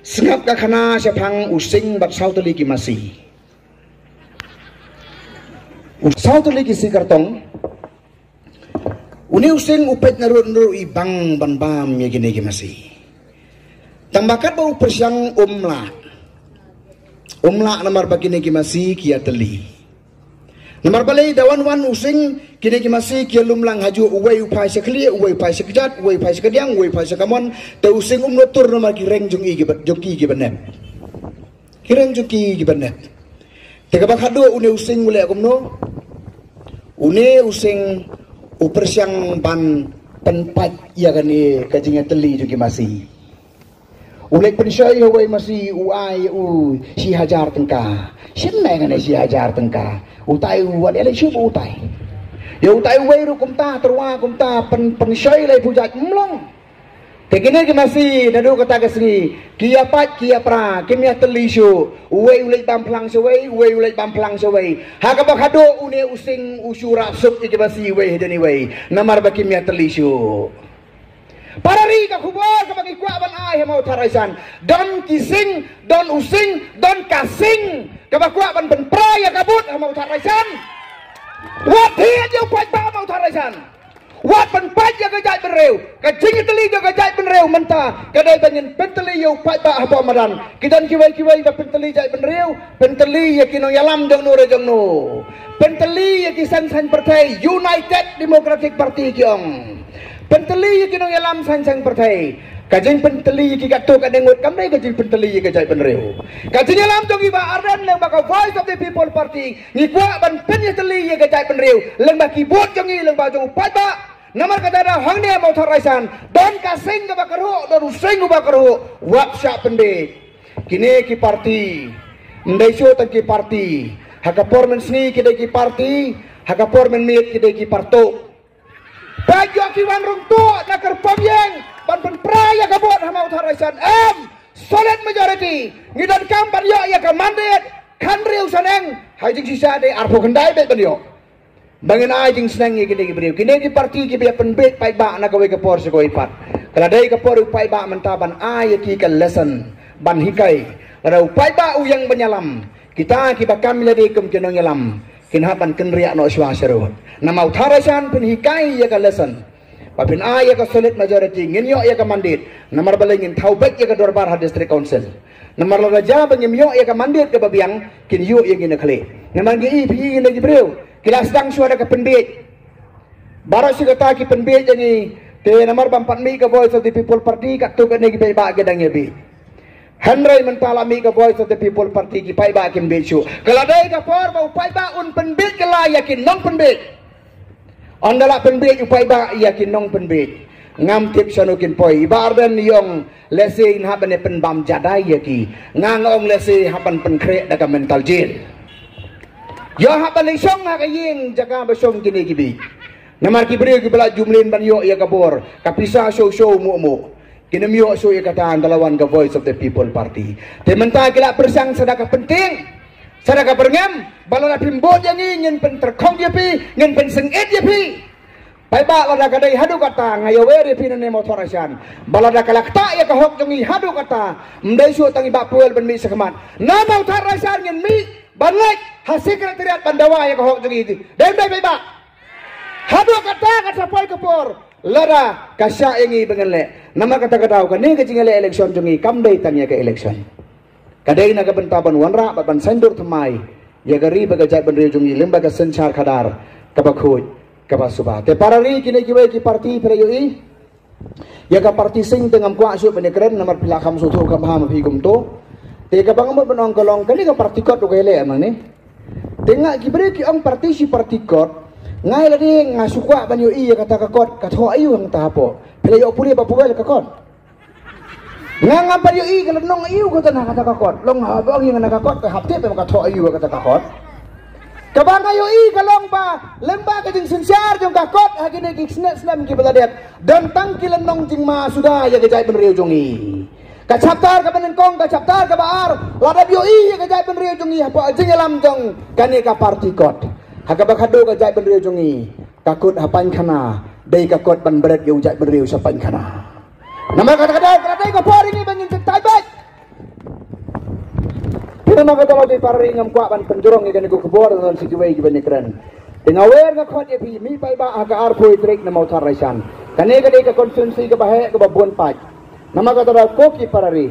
Sengap kakana siapang using bat sautuli ki masih. Sautuli ki si kartong. Uni using upet naru ibang banbam ya gini ki masih. Tambakat bau persiang umla. Umla namar bagini ki masih kia teli. Namar balai dawan wan using kini ki masih kia lumlang haju uwai upai sekali, uwai upai sekejat, uwai upai sekediang, uwai upai sekamon. Te using notur namar kireng jungi joki ki benet. Kireng joki ki benet. Te kabak hadu une using mulai akumno. Une using upersiang ban penpat ya kani kajingnya teli joki masih. Ulek pensyai hawai masih uai si hajar tengka. Siapa yang si hajar tengka? Utai uat elek siapa utai? Ya utai uai ru kumta terwa kumta pensyai lai pujat mlong. Tekene ke masih nadu kata kesini. Kia pat kia pra kimia telishu. Uai ulek bamplang sewai, uai ulek bamplang sewai. Hakabak hado une using usura sup ke masih uai deni uai. Namar bakimia telishu. Parari ka kubur ka bagi kuat ban ai mau taraisan don kising don using don kasing ka kuat ban praya kabut mau taraisan wat hian yo pai ba mau taraisan wat ban pai ya gajai benreu ka jing teli ga gajai benreu menta ka dai banyin penteli yo pai ba apa madan kidan kiwai ba penteli jai benreu penteli ya kino yalam jong no re jong no penteli ya kisan san partai United Democratic Party kyong penteli kinong yalam sang partai kajing penteli ki gato kadengot kamai kajing penteli ki jai penreu kajing yalam jong iba arden leng baka Voice of the People Party ni kwa ban penteli ki jai penreu leng baki bot jong i leng ba jong pai ba namar kata dah hang dia mau taraisan don kasing ka bakaru don using ka bakaru wak sya pende kini ki parti ndai syo tan ki parti haka pormen sni ki dai ki parti haka pormen mit ki dai ki parto Bajok kiwan rungtu nakar pamyeng ban praya kabut hamau taraisan solid majority ngidan kam ban yo ya kamandit kan riu saneng hajing sisa de arpo kendai bet ban yo bangin ajing seneng ye kini beriu kini di parti ki be penbet pai ba na gawe kapor se ko ipat kala dai kapor pai ba mentaban ay ki kan lesson ban hikai kada pai ba uyang banyalam kita ki bakam lade kum kenong yalam kinhapan kenriak no swasero nama utarasan penhikai ya ka lesson papin ya ka solid majority nginyo ya ka mandit namar balengin taubek ya ka dorbar ha district council namar raja bangimyo ya ka mandit ka babiang kinyo ya gina kale namar gi pi lagi breu kilas dang suara ka pendit bara si kata ki pendit yani te namar bampat mi ka Voice of the People Party ka tu ka negi pai ba gedang ya bi Henry mentalami ke Voice of the People Party ki pai ba kim bechu keladai ka por mau pai ba un penbit kela yakin nong penbit andala penbit upai ba yakin nong penbit ngam tip sanukin poi barden yong lese in haban pen bam jadai yaki ngangong lese haban pen krek daga mental jail yo haban lisong ha kaying jaga besong kini kibi namar kibri ki bela jumlin ban yo ya kabor kapisa show mu kinamyo so ikatan dalawan ka Voice of the People Party. Tementa kila persang sadaka penting. Sadaka perngam balala pimbot yang ingin penterkong dia pi, ingin pensengit dia pi. Pai ba lada kadai hadu kata ngayawe dia pi nene motorasan. Balada kalakta ya kahok jongi hadu kata mdai su tangi ba puel ben mi sekaman. Na motorasan ngin mi banget ha sekretariat bandawa ya kahok jongi itu. Dai pai ba. Hadu kata kasapoi kapor. Lara kasya ingi bengele nama kata kataw kani kajingale election jungi kamday tanya ke election kadai na kabentaban wanra ban sendur thamai ya gari bagajai benri jungi lembaga senchar khadar kabakhoy kabasuba te parari kini kiwe ki parti perayoi ya ka parti sing tengam kwa su benekren namar pilakam su thu kamha mapi gumto te kabang mo benong kolong kani ka parti kot ukele amang ni tenga kibre ki ang parti si parti kot ngai lagi ngasukwa banyo iya kata kakot katho ayu hang tahapo pila yo puli ba pugal kakot ngangam banyo i kalenong ayu kata na kata kakot long habang yang nakakot ka hapte pa katho ayu kata kakot kabang ayu i kalong ba lemba ka jing sinsar jong kakot hagine ki snam ki baladet dan tang kilenong jing ma sudah ya gajai benriu jongi kacaptar ka benengkong kacaptar ka baar ladab yo i ya gajai benriu jongi apa jing alam jong kane ka parti kot Hakabak hado ka jai benriu jongi takut hapan kana dei kakot ban beret yo jai benriu sapan kana nama kata-kata ka por ini bangin tai bat Nama kata lo di parari ngam kuat ban penjorong ikan iku kebor dengan situasi ikan keren. Dengan wer ngakot ya pi mi pai ba aga arpoi trek na mau taraisan. Kane gade ka konsumsi ka bahe ka babon paj. Nama kata lo koki parari.